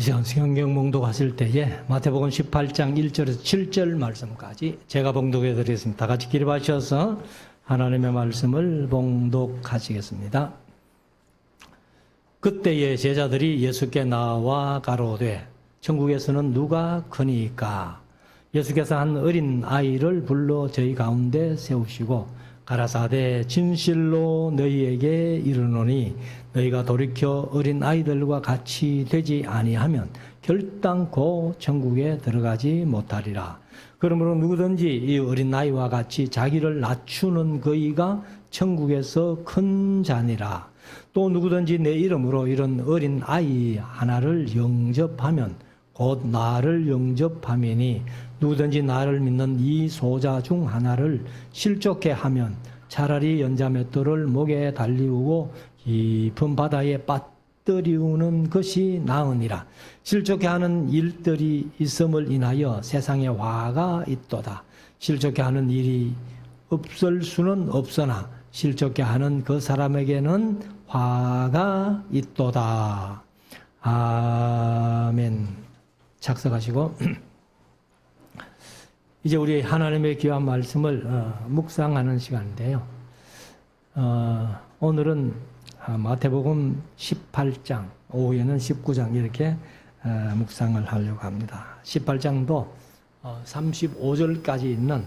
이 시간 성경 봉독하실 때에 마태복음 18장 1절에서 7절 말씀까지 제가 봉독해 드리겠습니다. 다 같이 기립하셔서 하나님의 말씀을 봉독하시겠습니다. 그때에 제자들이 예수께 나와 가로되 천국에서는 누가 크니까? 예수께서 한 어린 아이를 불러 저희 가운데 세우시고 가라사대 진실로 너희에게 이르노니 너희가 돌이켜 어린 아이들과 같이 되지 아니하면 결단코 천국에 들어가지 못하리라. 그러므로 누구든지 이 어린 아이와 같이 자기를 낮추는 그이가 천국에서 큰 자니라. 또 누구든지 내 이름으로 이런 어린 아이 하나를 영접하면 곧 나를 영접함이니 누구든지 나를 믿는 이 소자 중 하나를 실족해 하면 차라리 연자맷돌을 목에 달리우고 깊은 바다에 빠뜨리우는 것이 나으니라. 실족해 하는 일들이 있음을 인하여 세상에 화가 있도다. 실족해 하는 일이 없을 수는 없으나 실족해 하는 그 사람에게는 화가 있도다. 아멘. 작성하시고 이제 우리 하나님의 귀한 말씀을 묵상하는 시간인데요. 오늘은 마태복음 18장, 오후에는 19장 이렇게 묵상을 하려고 합니다. 18장도 35절까지 있는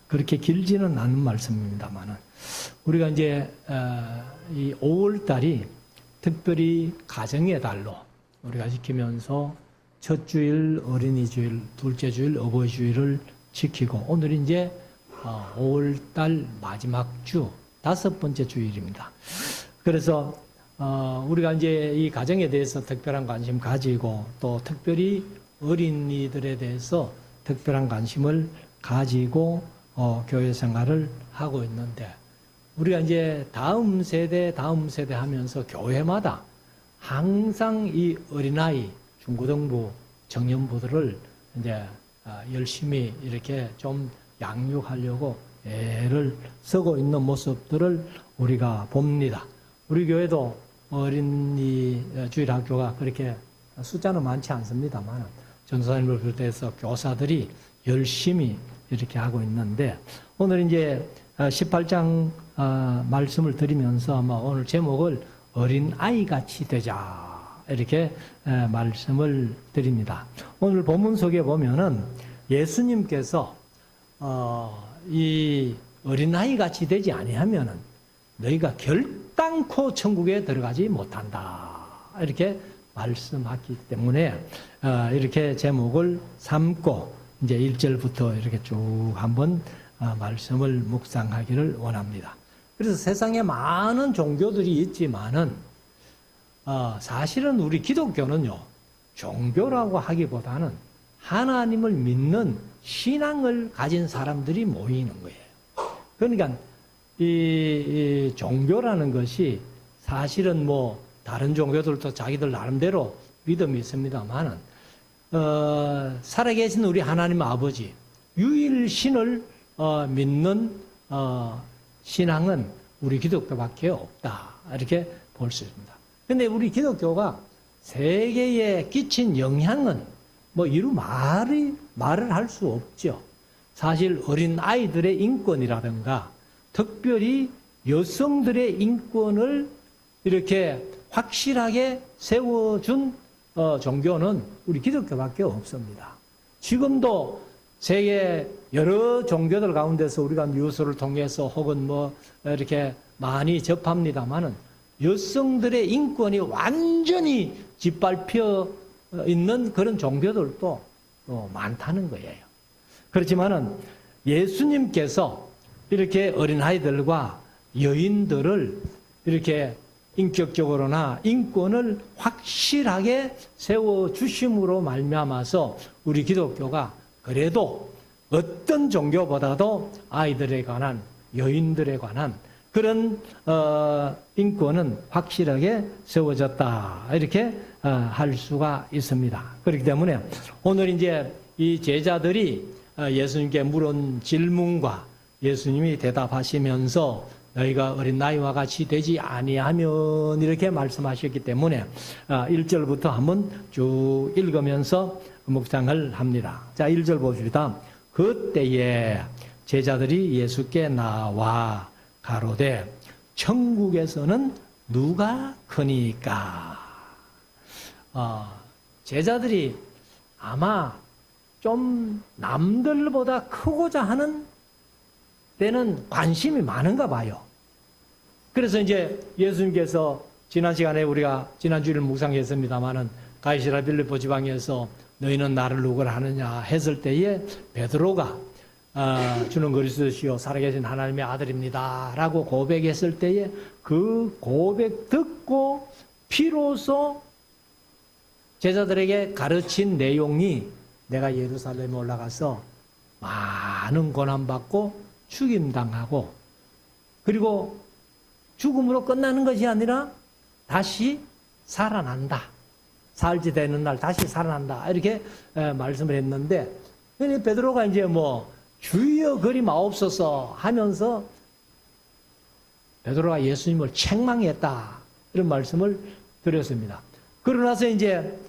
그렇게 길지는 않은 말씀입니다만은 우리가 이제 이 5월달이 특별히 가정의 달로 우리가 지키면서 첫 주일 어린이 주일, 둘째 주일 어버이 주일을 지키고 오늘 이제 5월달 마지막 주 5번째 주일입니다. 그래서 우리가 이제 이 가정에 대해서 특별한 관심 가지고 또 특별히 어린이들에 대해서 특별한 관심을 가지고 교회 생활을 하고 있는데 우리가 이제 다음 세대 하면서 교회마다 항상 이 어린아이, 중고등부, 청년부들을 이제 열심히 이렇게 좀 양육하려고 애를 쓰고 있는 모습들을 우리가 봅니다. 우리 교회도 어린이 주일학교가 그렇게 숫자는 많지 않습니다만 전도사님을 비롯해서 교사들이 열심히 이렇게 하고 있는데 오늘 이제 18장 말씀을 드리면서 아마 오늘 제목을 어린 아이같이 되자 이렇게 말씀을 드립니다. 오늘 본문 속에 보면은 예수님께서 이 어린아이같이 되지 아니하면은 너희가 결단코 천국에 들어가지 못한다 이렇게 말씀하기 때문에 이렇게 제목을 삼고 이제 1절부터 이렇게 쭉 한번 말씀을 묵상하기를 원합니다. 그래서 세상에 많은 종교들이 있지만은 사실은 우리 기독교는요, 종교라고 하기보다는 하나님을 믿는 신앙을 가진 사람들이 모이는 거예요. 그러니까 이 종교라는 것이 사실은 뭐 다른 종교들도 자기들 나름대로 믿음이 있습니다만은 살아계신 우리 하나님 아버지 유일신을 믿는 신앙은 우리 기독교밖에 없다 이렇게 볼 수 있습니다. 그런데 우리 기독교가 세계에 끼친 영향은 뭐 이루 말을 할 수 없죠. 사실 어린 아이들의 인권이라든가 특별히 여성들의 인권을 이렇게 확실하게 세워준 종교는 우리 기독교밖에 없습니다. 지금도 세계 여러 종교들 가운데서 우리가 뉴스를 통해서 혹은 뭐 이렇게 많이 접합니다만은 여성들의 인권이 완전히 짓밟혀 있는 그런 종교들도 많다는 거예요. 그렇지만은 예수님께서 이렇게 어린아이들과 여인들을 이렇게 인격적으로나 인권을 확실하게 세워주심으로 말미암아서 우리 기독교가 그래도 어떤 종교보다도 아이들에 관한, 여인들에 관한 그런 인권은 확실하게 세워졌다 이렇게 할 수가 있습니다. 그렇기 때문에 오늘 이제 이 제자들이 예수님께 물은 질문과 예수님이 대답하시면서 너희가 어린 나이와 같이 되지 아니하면 이렇게 말씀하셨기 때문에 1절부터 한번 쭉 읽으면서 묵상을 합니다. 자, 1절 봅시다. 그때에 제자들이 예수께 나와 가로되 천국에서는 누가 크니까? 제자들이 아마 좀 남들보다 크고자 하는 데는 관심이 많은가 봐요. 그래서 이제 예수님께서 지난 시간에 우리가 지난 주일 묵상했습니다마는 가이사랴 빌립보 지방에서 너희는 나를 누구라 하느냐 했을 때에 베드로가 주는 그리스도시요 살아계신 하나님의 아들입니다 라고 고백했을 때에 그 고백 듣고 비로소 제자들에게 가르친 내용이 내가 예루살렘에 올라가서 많은 고난받고 죽임당하고 그리고 죽음으로 끝나는 것이 아니라 다시 살아난다. 살지 되는 날 다시 살아난다. 이렇게 말씀을 했는데 베드로가 이제 주여 그리 마옵소서 하면서 베드로가 예수님을 책망했다. 이런 말씀을 드렸습니다. 그러고 나서 이제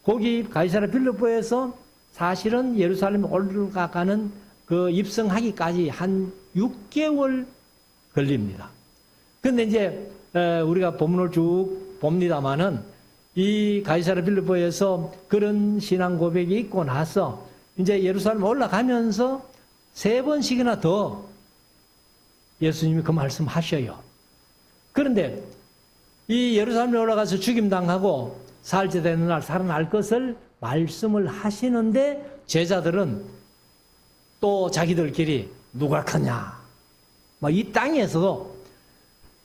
거기 가이사랴 빌립보에서 사실은 예루살렘에 올라가는 그 입성하기까지 한 6개월 걸립니다. 근데 이제 우리가 본문을 쭉 봅니다마는 이 가이사랴 빌립보에서 그런 신앙 고백이 있고 나서 이제 예루살렘 올라가면서 3번씩이나 더 예수님이 그 말씀 하셔요. 그런데 이 예루살렘에 올라가서 죽임당하고 살지 되는 날 살아날 것을 말씀을 하시는데 제자들은 또 자기들끼리 누가 크냐? 이 땅에서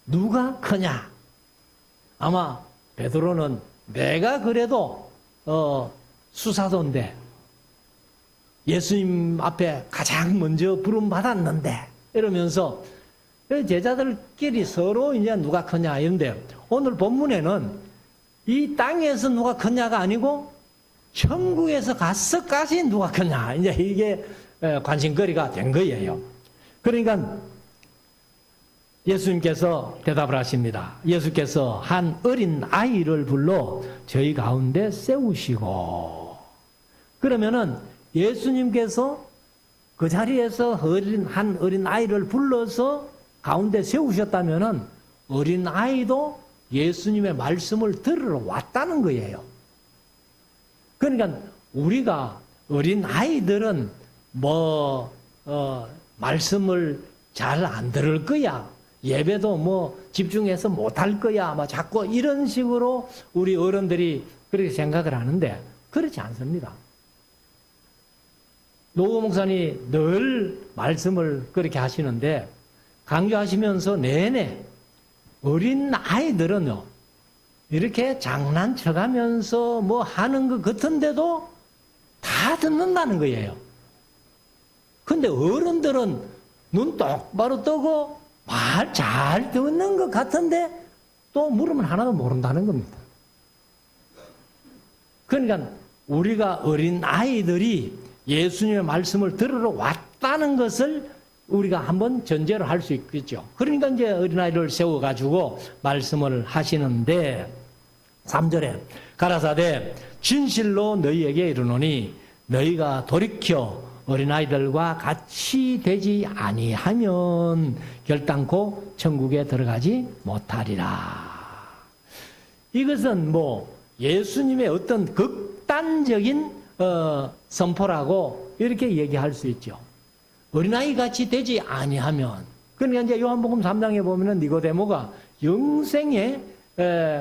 누가 크냐? 아마 베드로는 내가 그래도 수사도인데 예수님 앞에 가장 먼저 부름 받았는데 이러면서 제자들끼리 서로 이제 누가 크냐 이런데 오늘 본문에는 이 땅에서 누가 크냐가 아니고 천국에서 가서까지 누가 크냐 이제 이게 관심거리가 된 거예요. 그러니까 예수님께서 대답을 하십니다. 예수께서 한 어린 아이를 불러 저희 가운데 세우시고 그러면은 예수님께서 그 자리에서 한 어린 아이를 불러서 가운데 세우셨다면은 어린 아이도 예수님의 말씀을 들으러 왔다는 거예요. 그러니까 우리가 어린 아이들은 말씀을 잘 안 들을 거야. 예배도 집중해서 못할 거야. 자꾸 이런 식으로 우리 어른들이 그렇게 생각을 하는데 그렇지 않습니다. 노구 목사님 늘 말씀을 그렇게 하시는데 강조하시면서 내내 어린 아이들은요 이렇게 장난쳐가면서 하는 것 같은데도 다 듣는다는 거예요. 근데 어른들은 눈 똑바로 뜨고 말 잘 듣는 것 같은데 또 물으면 하나도 모른다는 겁니다. 그러니까 우리가 어린 아이들이 예수님의 말씀을 들으러 왔다는 것을 우리가 한번 전제로 할 수 있겠죠. 그러니까 이제 어린아이를 세워가지고 말씀을 하시는데 3절에 가라사대 진실로 너희에게 이르노니 너희가 돌이켜 어린아이들과 같이 되지 아니하면 결단코 천국에 들어가지 못하리라. 이것은 예수님의 어떤 극단적인 선포라고 이렇게 얘기할 수 있죠. 어린아이 같이 되지 아니하면 그러니까 이제 요한복음 3장에 보면은 니고데모가 영생에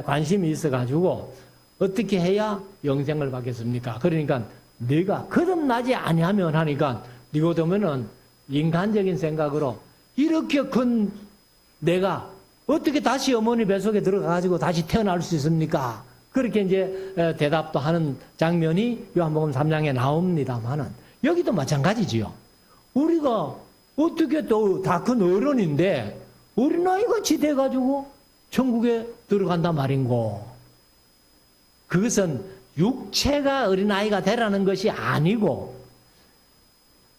관심이 있어가지고 어떻게 해야 영생을 받겠습니까? 그러니까 네가 거듭나지 아니하면 하니까 니고데모는 인간적인 생각으로 이렇게 큰 내가 어떻게 다시 어머니 뱃속에 들어가가지고 다시 태어날 수 있습니까? 그렇게 이제 대답도 하는 장면이 요한복음 3장에 나옵니다만은 여기도 마찬가지지요. 우리가 어떻게 또 다 큰 어른인데 어린아이 같이 돼가지고 천국에 들어간단 말인고. 그것은 육체가 어린아이가 되라는 것이 아니고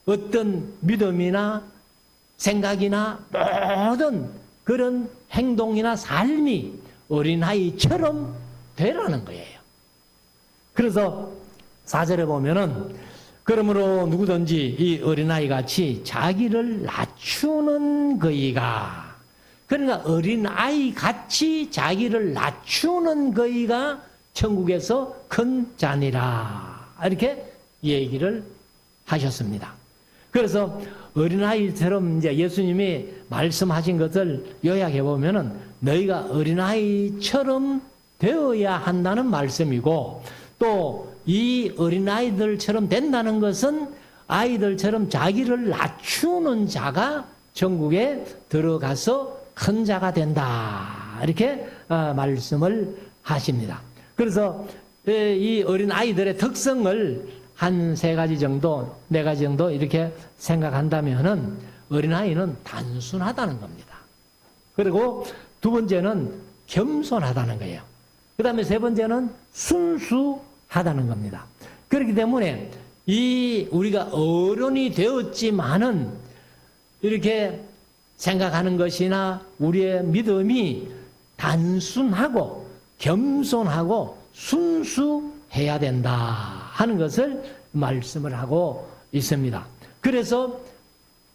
어떤 믿음이나 생각이나 모든 그런 행동이나 삶이 어린아이처럼 되라는 거예요. 그래서 4절에 보면은 그러므로 누구든지 이 어린아이 같이 자기를 낮추는 거이가, 그러니까 어린아이 같이 자기를 낮추는 거이가 천국에서 큰 자니라, 이렇게 얘기를 하셨습니다. 그래서 어린아이처럼 이제 예수님이 말씀하신 것을 요약해 보면은 너희가 어린아이처럼 되어야 한다는 말씀이고, 또 이 어린아이들처럼 된다는 것은 아이들처럼 자기를 낮추는 자가 천국에 들어가서 큰 자가 된다, 이렇게 말씀을 하십니다. 그래서 이 어린아이들의 특성을 한 3가지 정도, 4가지 정도 이렇게 생각한다면은 어린아이는 단순하다는 겁니다. 그리고 2번째는 겸손하다는 거예요. 그 다음에 3번째는 순수하다는 겁니다. 그렇기 때문에 우리가 어른이 되었지만은 이렇게 생각하는 것이나 우리의 믿음이 단순하고 겸손하고 순수해야 된다 하는 것을 말씀을 하고 있습니다. 그래서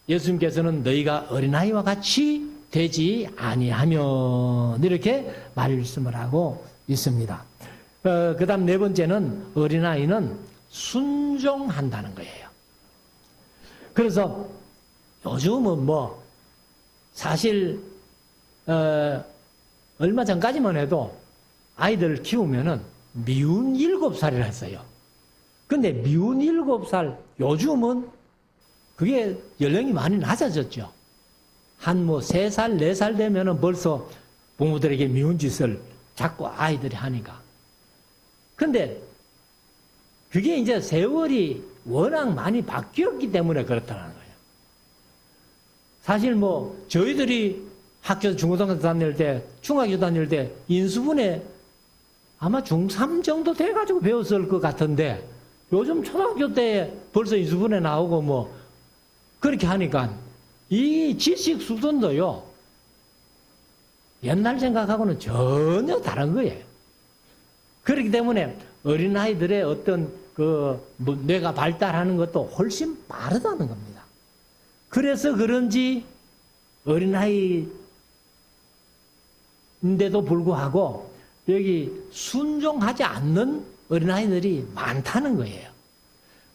예수님께서는 너희가 어린아이와 같이 되지 아니하면 이렇게 말씀을 하고 있습니다. 그 다음 4번째는 어린아이는 순종한다는 거예요. 그래서 요즘은 사실 얼마 전까지만 해도 아이들 키우면은 미운 7살이라 했어요. 근데 미운 7살, 요즘은 그게 연령이 많이 낮아졌죠. 한 3살, 4살 되면은 벌써 부모들에게 미운 짓을 자꾸 아이들이 하니까. 근데 그게 이제 세월이 워낙 많이 바뀌었기 때문에 그렇다는 거예요. 사실 저희들이 학교 중고등학교 다닐 때, 중학교 다닐 때 인수분해 아마 중3 정도 돼가지고 배웠을 것 같은데 요즘 초등학교 때 벌써 인수분해 나오고 그렇게 하니까 이 지식 수준도요, 옛날 생각하고는 전혀 다른 거예요. 그렇기 때문에 어린아이들의 어떤 뇌가 발달하는 것도 훨씬 빠르다는 겁니다. 그래서 그런지 어린아이인데도 불구하고 여기 순종하지 않는 어린아이들이 많다는 거예요.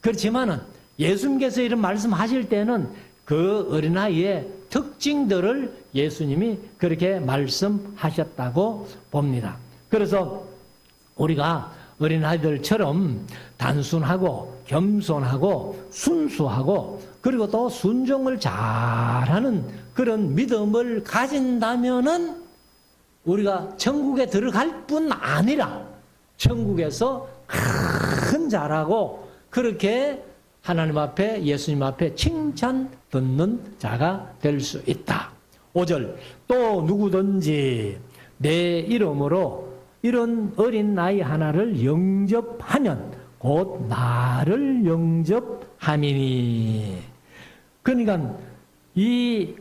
그렇지만은 예수님께서 이런 말씀하실 때는 그 어린아이의 특징들을 예수님이 그렇게 말씀하셨다고 봅니다. 그래서 우리가 어린아이들처럼 단순하고 겸손하고 순수하고 그리고 또 순종을 잘하는 그런 믿음을 가진다면은 우리가 천국에 들어갈 뿐 아니라 천국에서 큰 자라고 그렇게 하나님 앞에, 예수님 앞에 칭찬 듣는 자가 될 수 있다. 5절, 또 누구든지 내 이름으로 이런 어린 나이 하나를 영접하면 곧 나를 영접함이니. 그러니까 이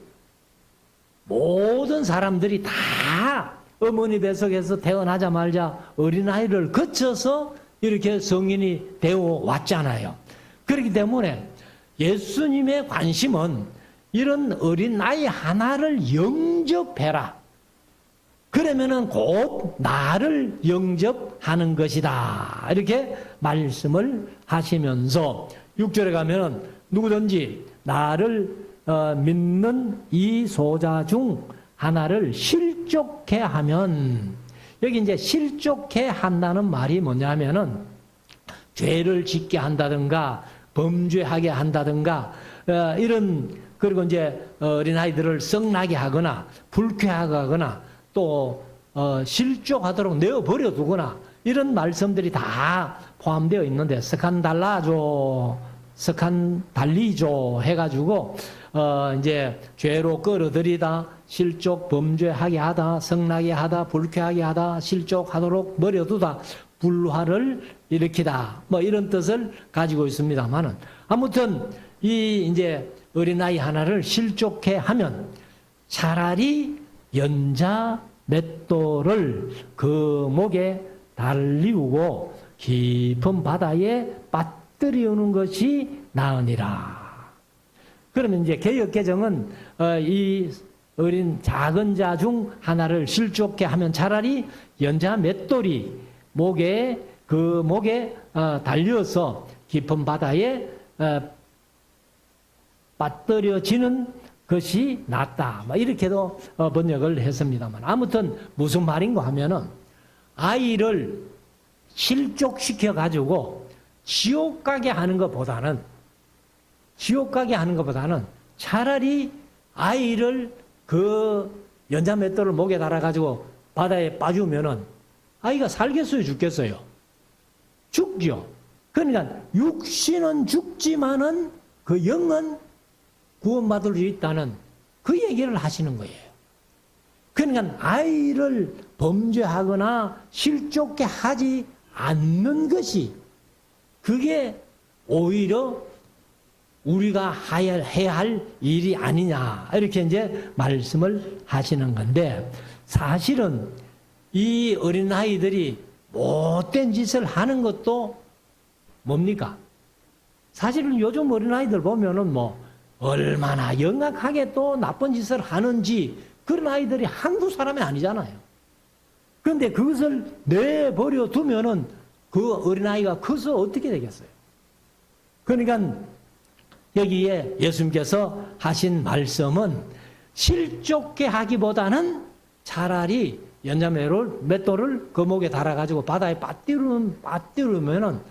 모든 사람들이 다 어머니 뱃속에서 태어나자마자 어린아이를 거쳐서 이렇게 성인이 되어 왔잖아요. 그렇기 때문에 예수님의 관심은 이런 어린아이 하나를 영접해라. 그러면은 곧 나를 영접하는 것이다. 이렇게 말씀을 하시면서 6절에 가면은 누구든지 나를 믿는 이 소자 중 하나를 실족해 하면, 여기 이제 실족해 한다는 말이 뭐냐면은 죄를 짓게 한다든가 범죄하게 한다든가 이런, 그리고 이제 어린아이들을 썩나게 하거나 불쾌하게 하거나 또 실족하도록 내어버려 두거나 이런 말씀들이 다 포함되어 있는데 스칸달라조, 스칸달리조 해가지고 이제 죄로 끌어들이다, 실족, 범죄하게 하다, 성나게 하다, 불쾌하게 하다, 실족하도록 버려두다, 불화를 일으키다, 이런 뜻을 가지고 있습니다만은 아무튼 이 이제 어린아이 하나를 실족해 하면 차라리 연자 맷돌을 그 목에 달리우고 깊은 바다에 빠뜨리우는 것이 나으니라. 그러면 이제 개역개정은 이 어린 작은 자 중 하나를 실족케 하면 차라리 연자 맷돌이 목에 달려서 깊은 바다에 빠뜨려지는 것이 낫다. 이렇게도 번역을 했습니다만, 아무튼 무슨 말인가 하면은 아이를 실족시켜 가지고 지옥 가게 하는 것보다는 차라리 아이를 그 연자 맷돌을 목에 달아 가지고 바다에 빠주면은 아이가 살겠어요, 죽겠어요? 죽죠. 그러니까 육신은 죽지만은 그 영은 구원받을 수 있다는 그 얘기를 하시는 거예요. 그러니까 아이를 범죄하거나 실족케 하지 않는 것이, 그게 오히려 우리가 해야 할 일이 아니냐, 이렇게 이제 말씀을 하시는 건데, 사실은 이 어린아이들이 못된 짓을 하는 것도 뭡니까? 사실은 요즘 어린아이들 보면은 얼마나 영악하게 또 나쁜 짓을 하는지, 그런 아이들이 한두 사람이 아니잖아요. 그런데 그것을 내버려 두면은 그 어린아이가 커서 어떻게 되겠어요? 그러니까 여기에 예수님께서 하신 말씀은 실족케 하기보다는 차라리 연자 맷돌을 그 목에 달아가지고 바다에 빠뜨리면은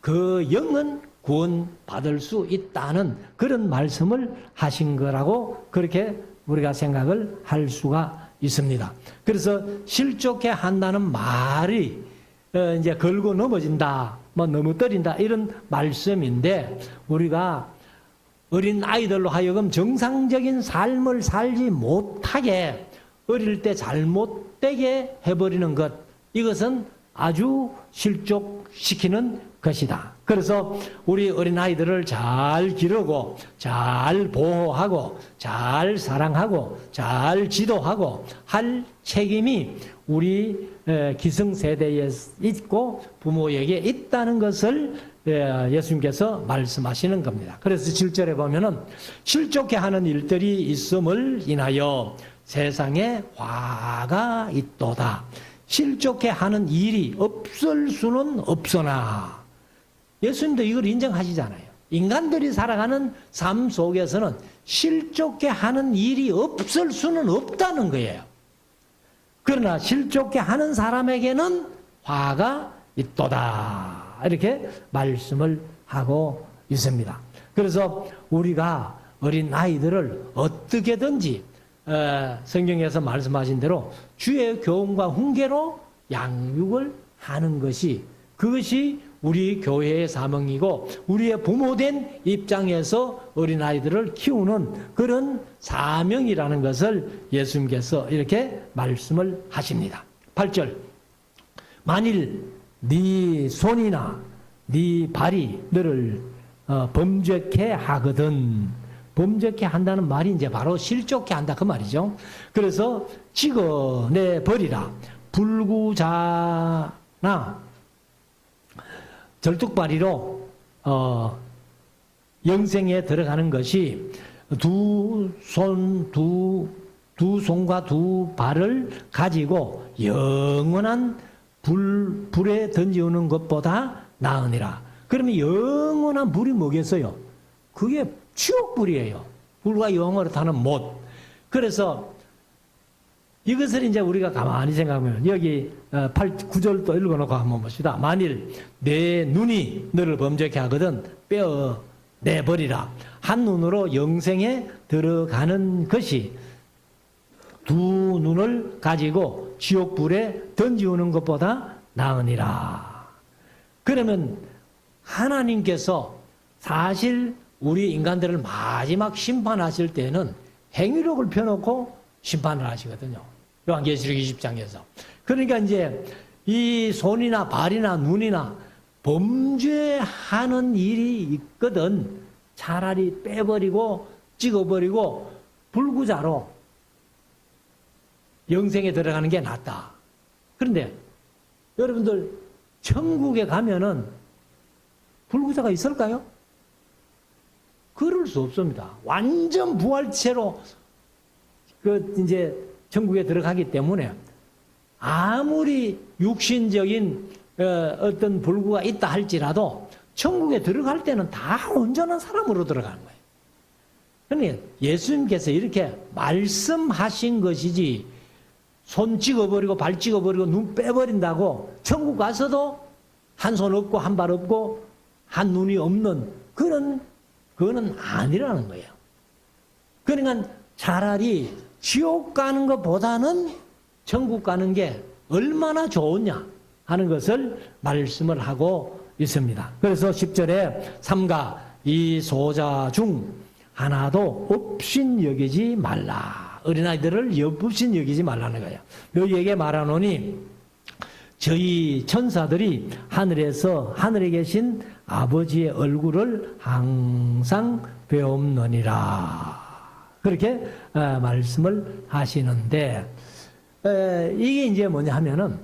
그 영은 구원받을 수 있다는 그런 말씀을 하신 거라고, 그렇게 우리가 생각을 할 수가 있습니다. 그래서 실족케 한다는 말이 이제 걸고 넘어진다, 넘어뜨린다, 이런 말씀인데, 우리가 어린 아이들로 하여금 정상적인 삶을 살지 못하게 어릴 때 잘못되게 해버리는 것, 이것은 아주 실족시키는 것이다. 그래서 우리 어린아이들을 잘 기르고 잘 보호하고 잘 사랑하고 잘 지도하고 할 책임이 우리 기성세대에 있고 부모에게 있다는 것을 예수님께서 말씀하시는 겁니다. 그래서 7절에 보면은 실족케 하는 일들이 있음을 인하여 세상에 화가 있도다. 실족케 하는 일이 없을 수는 없으나, 예수님도 이걸 인정하시잖아요. 인간들이 살아가는 삶 속에서는 실족케 하는 일이 없을 수는 없다는 거예요. 그러나 실족케 하는 사람에게는 화가 있도다, 이렇게 말씀을 하고 있습니다. 그래서 우리가 어린 아이들을 어떻게든지 성경에서 말씀하신 대로 주의 교훈과 훈계로 양육을 하는 것이, 그것이 우리 교회의 사명이고 우리의 부모된 입장에서 어린아이들을 키우는 그런 사명이라는 것을 예수님께서 이렇게 말씀을 하십니다. 8절, 만일 네 손이나 네 발이 너를 범죄케 하거든. 범죄케 한다는 말이 이제 바로 실족케 한다, 그 말이죠. 그래서 찍어내 버리라. 불구자나 절뚝발이로 영생에 들어가는 것이 두 손과 두 발을 가지고 영원한 불에 던지우는 것보다 나으니라. 그러면 영원한 불이 뭐겠어요? 그게 지옥불이에요. 불과 영원으로 타는 못. 그래서 이것을 이제 우리가 가만히 생각하면, 여기 9절도 읽어놓고 한번 봅시다. 만일 내 눈이 너를 범죄케 하거든 빼어 내버리라. 한 눈으로 영생에 들어가는 것이 두 눈을 가지고 지옥불에 던지우는 것보다 나으니라. 그러면 하나님께서 사실 우리 인간들을 마지막 심판하실 때는 행위력을 펴놓고 심판을 하시거든요. 요한계시록 20장에서. 그러니까 이제 이 손이나 발이나 눈이나 범죄하는 일이 있거든 차라리 빼버리고 찍어버리고 불구자로 영생에 들어가는 게 낫다. 그런데 여러분들 천국에 가면은 불구자가 있을까요? 그럴 수 없습니다. 완전 부활체로 이제 천국에 들어가기 때문에 아무리 육신적인 어떤 불구가 있다 할지라도 천국에 들어갈 때는 다 온전한 사람으로 들어가는 거예요. 그러니까 예수님께서 이렇게 말씀하신 것이지 손 찍어버리고 발 찍어버리고 눈 빼버린다고 천국 가서도 한 손 없고 한 발 없고 한 눈이 없는 그거는 아니라는 거예요. 그러니까 차라리 지옥 가는 것보다는 천국 가는 게 얼마나 좋으냐 하는 것을 말씀을 하고 있습니다. 그래서 10절에 삼가 이 소자 중 하나도 없인 여기지 말라. 어린아이들을 없인 여기지 말라는 거예요. 여기에게 말하노니 저희 천사들이 하늘에 계신 아버지의 얼굴을 항상 배움느니라. 그렇게 말씀을 하시는데 이게 이제 뭐냐 하면은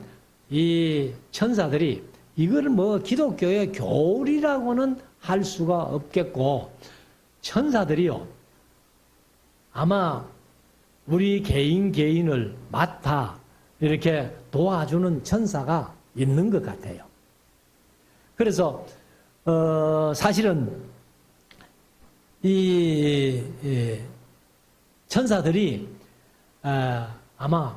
이 천사들이 이걸 뭐 기독교의 교리라고는 할 수가 없겠고 천사들이요 아마 우리 개인을 맡아 이렇게 도와주는 천사가 있는 것 같아요. 그래서 사실은 이 천사들이 아마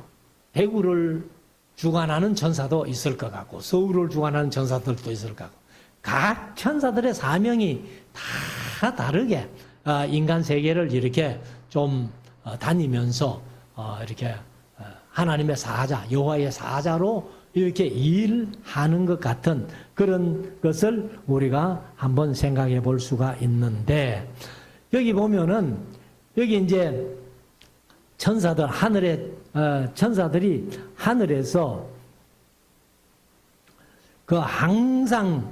대구를 주관하는 천사도 있을 것 같고 서울을 주관하는 천사들도 있을 것 같고 각 천사들의 사명이 다 다르게 인간 세계를 이렇게 좀 다니면서 이렇게 하나님의 사자, 여호와의 사자로 이렇게 일하는 것 같은 그런 것을 우리가 한번 생각해 볼 수가 있는데 여기 보면은 여기 이제 천사들이 하늘에서 그 항상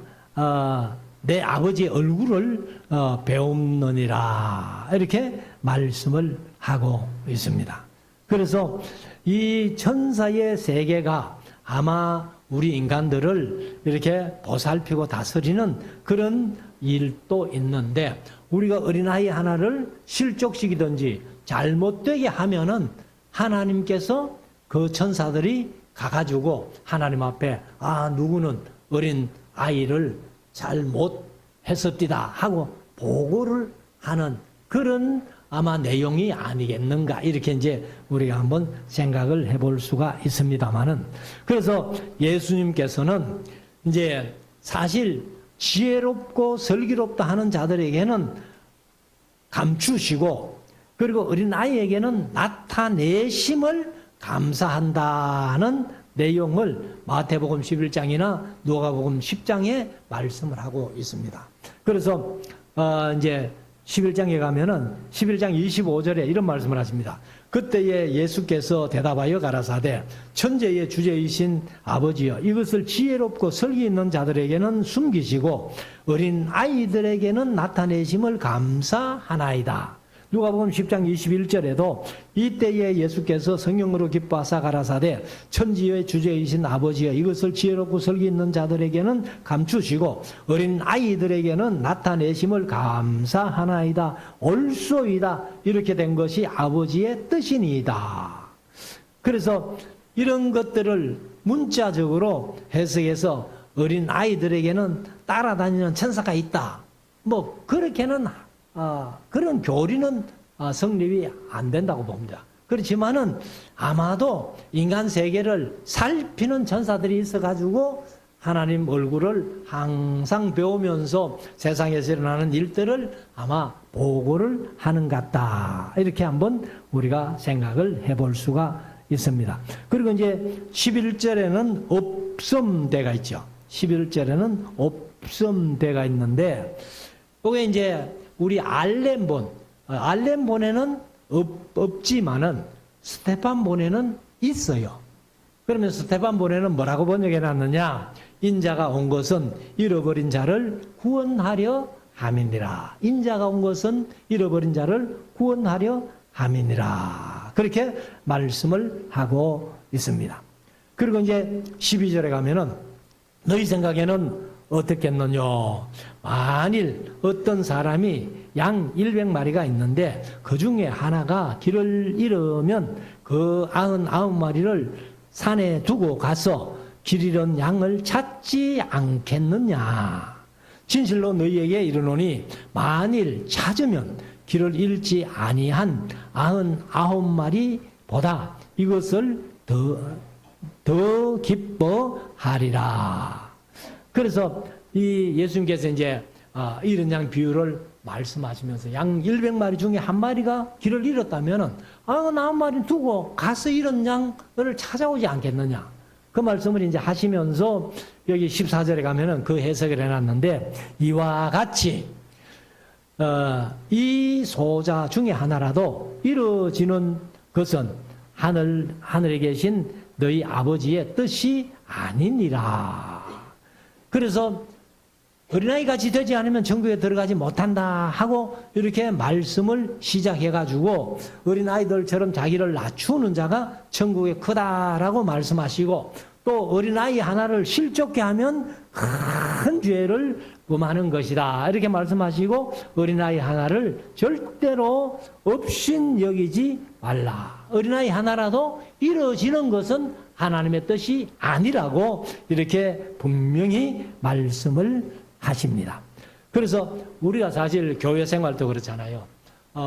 내 아버지의 얼굴을 배움느니라 이렇게 말씀을 하고 있습니다. 그래서 이 천사의 세계가 아마 우리 인간들을 이렇게 보살피고 다스리는 그런 일도 있는데 우리가 어린아이 하나를 실족시키든지 잘못되게 하면은 하나님께서 그 천사들이 가가지고 하나님 앞에 누구는 어린 아이를 잘못했었디다 하고 보고를 하는 그런 아마 내용이 아니겠는가 이렇게 이제 우리가 한번 생각을 해볼 수가 있습니다만은 그래서 예수님께서는 이제 사실 지혜롭고 슬기롭다 하는 자들에게는 감추시고 그리고 어린 아이에게는 나타내심을 감사한다는 내용을 마태복음 11장이나 누가복음 10장에 말씀을 하고 있습니다. 그래서 이제 11장에 가면은 11장 25절에 이런 말씀을 하십니다. 그때에 예수께서 대답하여 가라사대 천재의 주제이신 아버지여 이것을 지혜롭고 설기 있는 자들에게는 숨기시고 어린 아이들에게는 나타내심을 감사하나이다. 누가복음 10장 21절에도 이때에 예수께서 성령으로 기뻐하사 가라사대 천지의 주제이신 아버지여 이것을 지혜롭고 설기 있는 자들에게는 감추시고 어린 아이들에게는 나타내심을 감사하나이다. 옳소이다. 이렇게 된 것이 아버지의 뜻이니이다. 그래서 이런 것들을 문자적으로 해석해서 어린 아이들에게는 따라다니는 천사가 있다. 뭐 그렇게는 그런 교리는 성립이 안 된다고 봅니다. 그렇지만은 아마도 인간 세계를 살피는 천사들이 있어가지고 하나님 얼굴을 항상 배우면서 세상에서 일어나는 일들을 아마 보고를 하는 것 같다. 이렇게 한번 우리가 생각을 해볼 수가 있습니다. 그리고 이제 11절에는 옵섬대가 있죠. 11절에는 옵섬대가 있는데 그게 이제 우리 알렘본에는 없지만은 스테판본에는 있어요. 그러면 스테판본에는 뭐라고 번역해 놨느냐? 인자가 온 것은 잃어버린 자를 구원하려 함이니라. 인자가 온 것은 잃어버린 자를 구원하려 함이니라. 그렇게 말씀을 하고 있습니다. 그리고 이제 12절에 가면은 너희 생각에는 어떻겠느냐. 만일 어떤 사람이 양 100마리가 있는데 그 중에 하나가 길을 잃으면 그 99마리를 산에 두고 가서 길 잃은 양을 찾지 않겠느냐. 진실로 너희에게 이르노니 만일 찾으면 길을 잃지 아니한 99마리보다 이것을 더 기뻐하리라. 그래서 이 예수님께서 이제 잃은 양 비유를 말씀하시면서 양 100마리 중에 한 마리가 길을 잃었다면은 한 마리 두고 가서 잃은 양을 찾아오지 않겠느냐. 그 말씀을 이제 하시면서 여기 14절에 가면은 그 해석을 해놨는데 이와 같이 이 소자 중에 하나라도 이루어지는 것은 하늘에 계신 너희 아버지의 뜻이 아니니라. 그래서 어린아이 같이 되지 않으면 천국에 들어가지 못한다 하고 이렇게 말씀을 시작해가지고 어린아이들처럼 자기를 낮추는 자가 천국에 크다라고 말씀하시고 또 어린아이 하나를 실족케 하면 큰 죄를 범하는 것이다 이렇게 말씀하시고 어린아이 하나를 절대로 없인 여기지 말라. 어린아이 하나라도 이루어지는 것은 하나님의 뜻이 아니라고 이렇게 분명히 말씀을 하십니다. 그래서 우리가 사실 교회 생활도 그렇잖아요.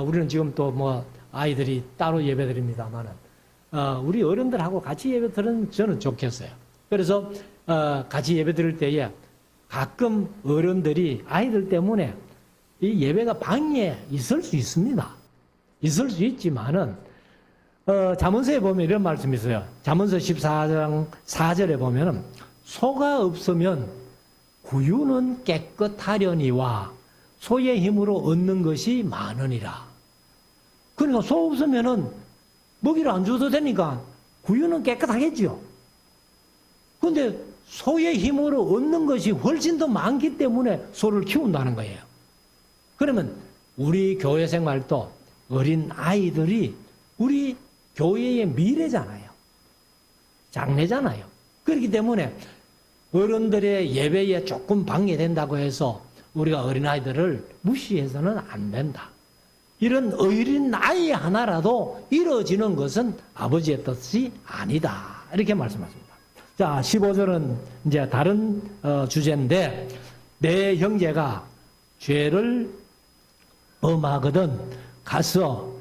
우리는 지금 또 뭐 아이들이 따로 예배 드립니다만은 우리 어른들하고 같이 예배 드리면 저는 좋겠어요. 그래서 같이 예배 드릴 때에 가끔 어른들이 아이들 때문에 이 예배가 방해에 있을 수 있습니다. 있을 수 있지만은 잠언서에 보면 이런 말씀이 있어요. 잠언서 14장 4절에 보면은 소가 없으면 구유는 깨끗하려니와 소의 힘으로 얻는 것이 많으니라. 그러니까 소 없으면은 먹이를 안 줘도 되니까 구유는 깨끗하겠죠. 그런데 소의 힘으로 얻는 것이 훨씬 더 많기 때문에 소를 키운다는 거예요. 그러면 우리 교회 생활도 어린 아이들이 우리 교회의 미래잖아요. 장래잖아요. 그렇기 때문에 어른들의 예배에 조금 방해된다고 해서 우리가 어린아이들을 무시해서는 안 된다. 이런 어린 아이 하나라도 이루어지는 것은 아버지의 뜻이 아니다. 이렇게 말씀하십니다. 자, 15절은 이제 다른 주제인데 내 형제가 죄를 범하거든 가서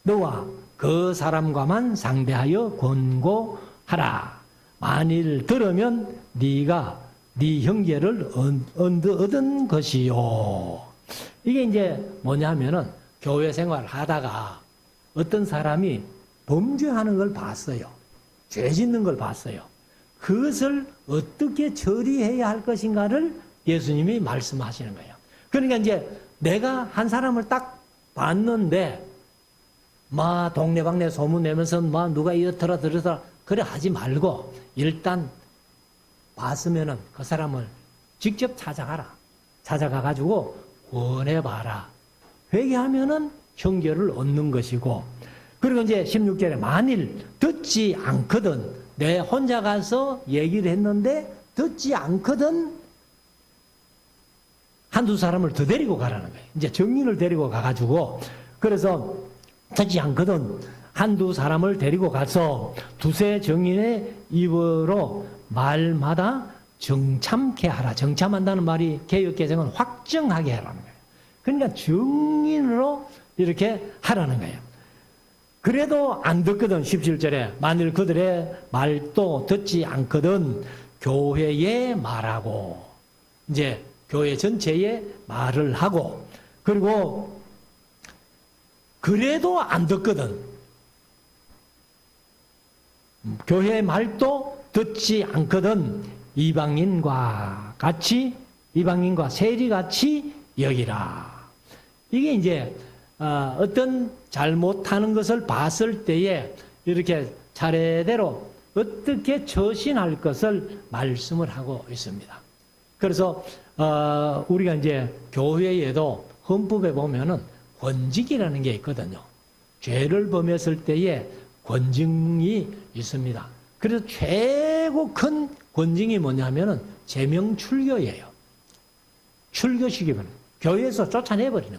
너와 그 사람과만 상대하여 권고하라. 만일 들으면 네가 네 형제를 얻은 것이요. 이게 이제 뭐냐면은 교회 생활 하다가 어떤 사람이 범죄하는 걸 봤어요. 죄 짓는 걸 봤어요. 그것을 어떻게 처리해야 할 것인가를 예수님이 말씀하시는 거예요. 그러니까 이제 내가 한 사람을 딱 봤는데 동네방네 소문 내면서 누가 이렇더라 저렇더라 그래 하지 말고 일단 봤으면은 그 사람을 직접 찾아가라. 찾아가가지고 권해봐라. 회개하면은 형제를 얻는 것이고, 그리고 이제 16절에 만일 듣지 않거든, 내 혼자 가서 얘기를 했는데 듣지 않거든 한두 사람을 더 데리고 가라는 거예요. 이제 정인을 데리고 가가지고, 그래서 듣지 않거든 한두 사람을 데리고 가서 두세 정인의 입으로 말마다 정참케 하라. 정참한다는 말이 개역개정은 확정하게 하라는 거예요. 그러니까 정인으로 이렇게 하라는 거예요. 그래도 안 듣거든. 17절에 만일 그들의 말도 듣지 않거든 교회에 말하고, 이제 교회 전체에 말을 하고, 그리고 그래도 안 듣거든 교회의 말도 듣지 않거든 이방인과 세리같이 여기라. 이게 이제 어떤 잘못하는 것을 봤을 때에 이렇게 차례대로 어떻게 처신할 것을 말씀을 하고 있습니다. 그래서 우리가 이제 교회에도 헌법에 보면은 권직이라는 게 있거든요. 죄를 범했을 때에 권징이 있습니다. 그래서 최고 큰 권징이 뭐냐면은 제명출교예요. 출교시키면 교회에서 쫓아내버리는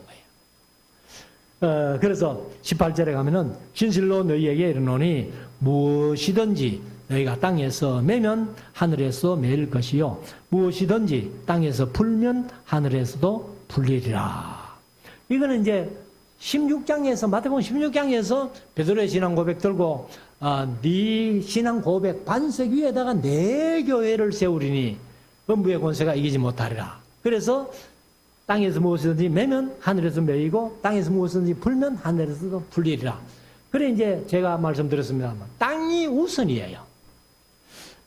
거예요. 그래서 18절에 가면은 진실로 너희에게 이르노니 무엇이든지 너희가 땅에서 매면 하늘에서 매일 것이요 무엇이든지 땅에서 풀면 하늘에서도 풀리리라. 이거는 이제 16장에서 마태복음 16장에서 베드로의 신앙 고백 들고 네 신앙 고백 반석 위에다가 내 교회를 세우리니 음부의 권세가 이기지 못하리라. 그래서 땅에서 무엇이든지 매면 하늘에서 매이고 땅에서 무엇이든지 풀면 하늘에서도 풀리리라. 그래 이제 제가 말씀드렸습니다만 땅이 우선이에요.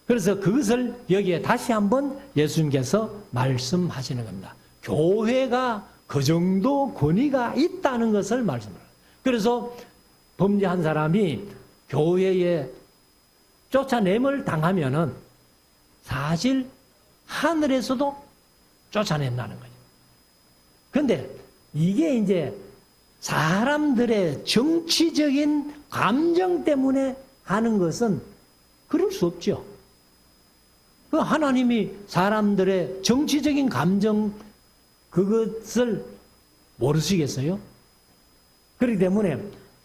그래서 그것을 여기에 다시 한번 예수님께서 말씀하시는 겁니다. 교회가 그 정도 권위가 있다는 것을 말씀합니다. 그래서 범죄한 사람이 교회에 쫓아냄을 당하면은 사실 하늘에서도 쫓아낸다는 거죠. 그런데 이게 이제 사람들의 정치적인 감정 때문에 하는 것은 그럴 수 없죠. 그 하나님이 사람들의 정치적인 감정 그것을 모르시겠어요? 그렇기 때문에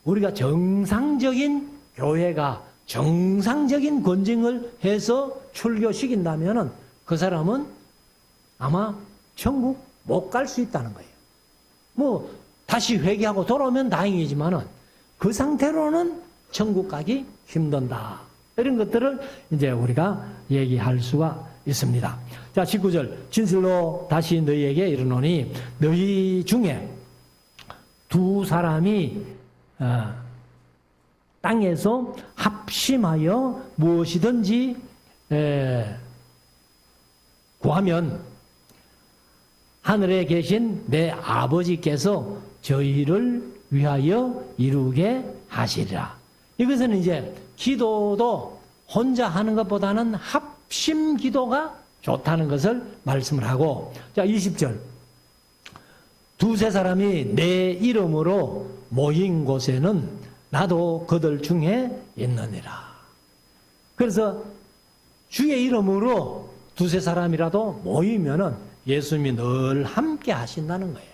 우리가 정상적인 교회가 정상적인 권징을 해서 출교시킨다면은 그 사람은 아마 천국 못 갈 수 있다는 거예요. 뭐 다시 회개하고 돌아오면 다행이지만은 그 상태로는 천국 가기 힘든다. 이런 것들을 이제 우리가 얘기할 수가 있습니다. 자, 19절. 진실로 다시 너희에게 이르노니 너희 중에 두 사람이 땅에서 합심하여 무엇이든지 구하면 하늘에 계신 내 아버지께서 저희를 위하여 이루게 하시리라. 이것은 이제 기도도 혼자 하는 것보다는 합심 기도가 좋다는 것을 말씀을 하고, 자, 20절. 두세 사람이 내 이름으로 모인 곳에는 나도 그들 중에 있느니라. 그래서 주의 이름으로 두세 사람이라도 모이면은 예수님이 늘 함께 하신다는 거예요.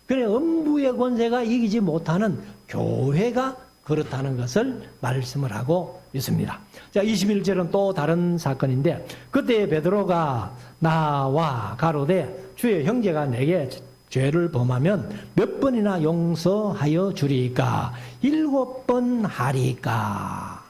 그래, 음부의 권세가 이기지 못하는 교회가 그렇다는 것을 말씀을 하고 있습니다. 자, 21절은 또 다른 사건인데, 그때 베드로가 나와 가로되 주의 형제가 내게 죄를 범하면 몇 번이나 용서하여 주리까? 7번 하리까?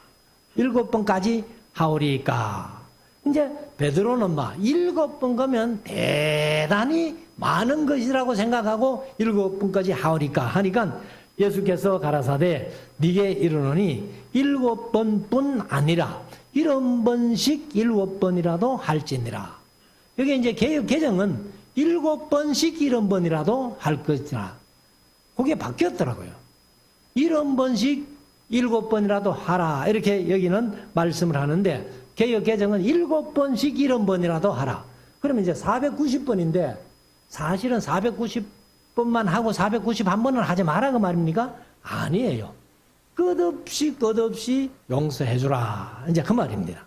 7번까지 하오리까? 이제 베드로는 막 7번 가면 대단히 많은 것이라고 생각하고 7번까지 하오리까 하니까 예수께서 가라사대 네게 이르노니 7번뿐 아니라 7번씩 7번이라도 할지니라. 여기 이제 개역 개정은 7번씩 7번이라도 할 것이라. 그게 바뀌었더라고요. 7번씩 7번이라도 하라. 이렇게 여기는 말씀을 하는데 개역 개정은 7번씩 7번이라도 하라. 그러면 이제 490번인데 사실은 490번만 하고 491번은 하지 마라 그 말입니까? 아니에요. 끝없이 용서해 주라. 이제 그 말입니다.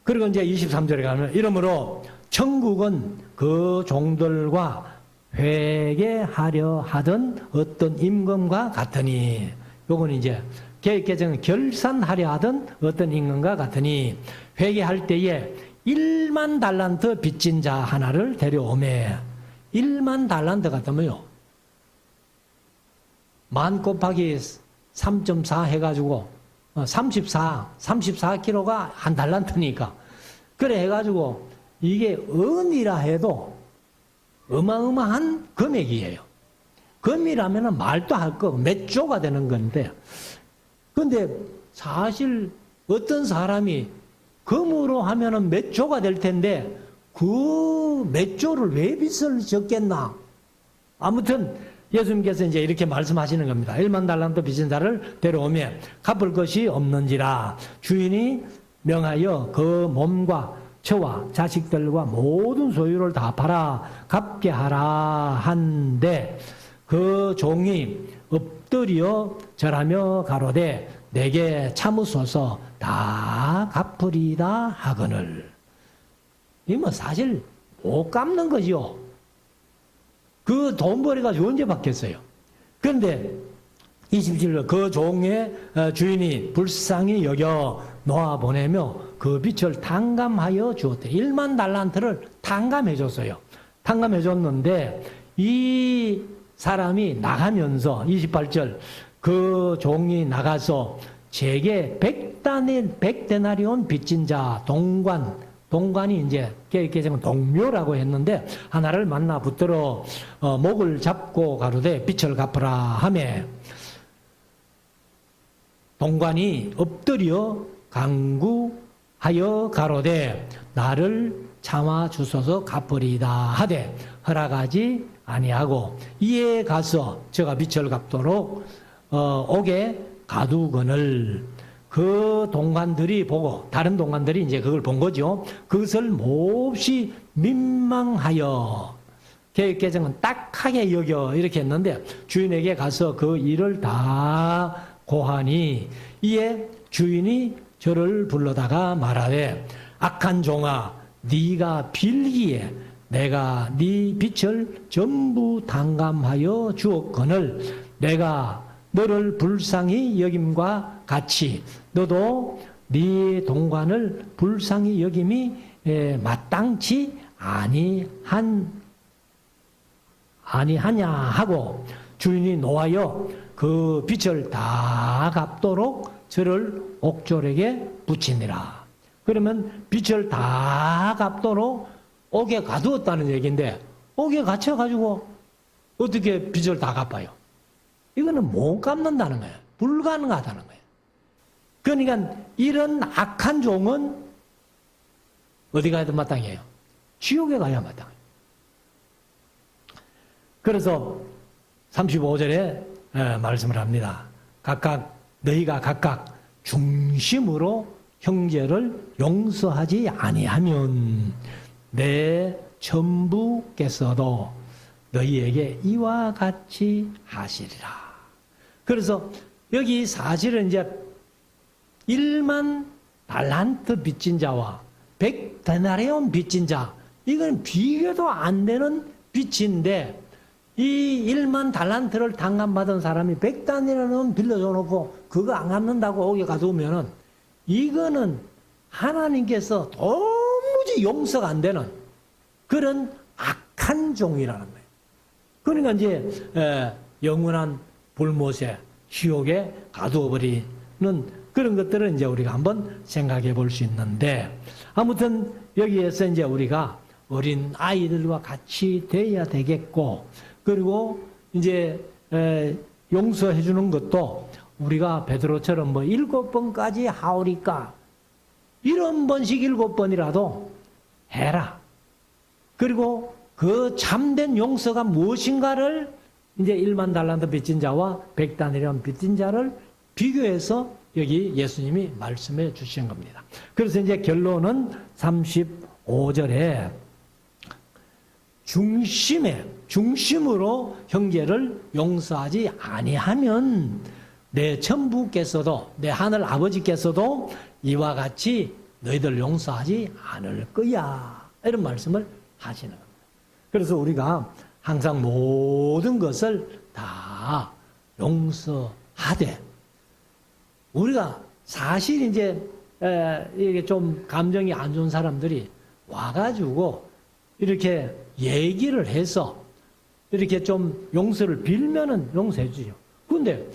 그리고 이제 23절에 가면 이러므로 천국은 그 종들과 회개하려 하던 어떤 임금과 같으니, 요건 이제 개정은 결산하려 하던 어떤 임금과 같으니 회개할 때에 1만 달란트 빚진 자 하나를 데려오매. 1만 달란트 같으면요, 만 곱하기 3.4 해가지고 34kg가 한 달란트니까 그래 해가지고 이게 은이라 해도 어마어마한 금액이에요. 금이라면 말도 할 거 몇 조가 되는 건데, 근데 사실 어떤 사람이 금으로 하면은 몇 조가 될 텐데 그 몇 조를 왜 빚을 졌겠나? 아무튼 예수님께서 이제 이렇게 말씀하시는 겁니다. 1만 달란트 빚진 자를 데려오면 갚을 것이 없는지라 주인이 명하여 그 몸과 처와 자식들과 모든 소유를 다 팔아 갚게 하라 한데, 그 종이 엎드려 절하며 가로되 내게 참으소서 다 갚으리다 하거늘. 이 뭐 사실 못 갚는 거죠. 그 돈벌이가 언제 받겠어요. 그런데 27절 그 종의 주인이 불쌍히 여겨 놓아보내며 그 빚을 탕감하여 주었대. 1만 달란트를 탕감해 줬어요. 탕감해 줬는데 이 사람이 나가면서 28절 그 종이 나가서 제게 100데나리온 빚진 자 동관이 이제 동묘라고 했는데 하나를 만나 붙들어 목을 잡고 가로되 빚을 갚으라 하매 동관이 엎드려 간구하여 가로되 나를 참아 주소서 갚으리이다 하되 허락하지 아니하고 이에 가서 저가 빚을 갚도록 옥에 가두거늘. 그 동관들이 보고 다른 동관들이 이제 그걸 본 거죠. 그것을 몹시 민망하여 계획개정은 딱하게 여겨 이렇게 했는데 주인에게 가서 그 일을 다 고하니 이에 주인이 저를 불러다가 말하되 악한 종아 네가 빌기에 내가 네 빚을 전부 탕감하여 주었거늘 내가 너를 불쌍히 여김과 같이 너도 네 동관을 불쌍히 여김이 마땅치 아니하냐 하고 주인이 노하여 그 빚을 다 갚도록 저를 옥졸에게 붙이니라. 그러면 빚을 다 갚도록 옥에 가두었다는 얘기인데 옥에 갇혀가지고 어떻게 빚을 다 갚아요? 이거는 못 갚는다는 거예요. 불가능하다는 거예요. 그러니까 이런 악한 종은 어디 가야 마땅해요? 지옥에 가야 마땅해요. 그래서 35절에 말씀을 합니다. 너희가 각각 중심으로 형제를 용서하지 아니하면 내 전부께서도 너희에게 이와 같이 하시리라. 그래서 여기 사실은 이제 1만 달란트 빚진 자와 100데나리온 빚진 자, 이건 비교도 안 되는 빚인데 이 1만 달란트를 탕감받은 사람이 100데나리온 빌려줘 놓고 그거 안 갚는다고 옥에 가두면은 이거는 하나님께서 도무지 용서가 안 되는 그런 악한 종이라는 거예요. 그러니까 이제 영원한 불못에 지옥에 가두어버리는 그런 것들은 이제 우리가 한번 생각해 볼 수 있는데 아무튼 여기에서 이제 우리가 어린 아이들과 같이 돼야 되겠고 그리고 이제 용서해 주는 것도 우리가 베드로처럼 뭐 7번까지 하오리까 70번씩 7번이라도 해라. 그리고 그 참된 용서가 무엇인가를 이제 1만 달란트 빚진 자와 100데나리온 빚진 자를 비교해서 여기 예수님이 말씀해 주신 겁니다. 그래서 이제 결론은 35절에 중심으로 형제를 용서하지 아니하면 내 천부께서도 내 하늘 아버지께서도 이와 같이 너희들 용서하지 않을 거야. 이런 말씀을 하시는 겁니다. 그래서 우리가 항상 모든 것을 다 용서하되 우리가 사실 이제 이게 좀 감정이 안 좋은 사람들이 와가지고 이렇게 얘기를 해서 이렇게 좀 용서를 빌면은 용서해 주죠. 근데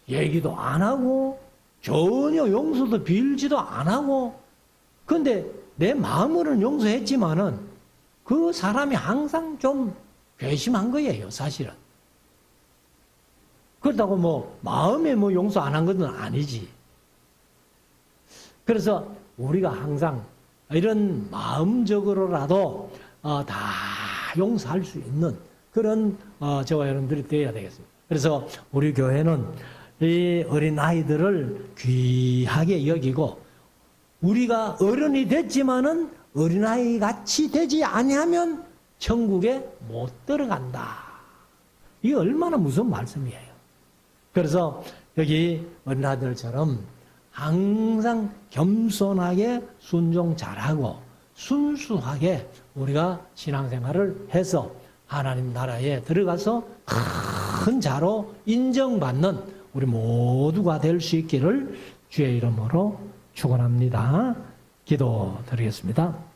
얘기도 안 하고 전혀 용서도 빌지도 안 하고 근데 내 마음으로는 용서했지만은 그 사람이 항상 좀 괘씸한 거예요, 사실은. 그렇다고 뭐 마음에 뭐 용서 안 한 것은 아니지. 그래서 우리가 항상 이런 마음적으로라도 다 용서할 수 있는 그런 저와 여러분들이 되어야 되겠습니다. 그래서 우리 교회는 이 어린 아이들을 귀하게 여기고 우리가 어른이 됐지만은 어린아이 같이 되지 아니하면 천국에 못 들어간다. 이게 얼마나 무서운 말씀이에요. 그래서 여기 어린아들처럼 항상 겸손하게 순종 잘하고 순수하게 우리가 신앙생활을 해서 하나님 나라에 들어가서 큰 자로 인정받는 우리 모두가 될 수 있기를 주의 이름으로 축원합니다. 기도드리겠습니다.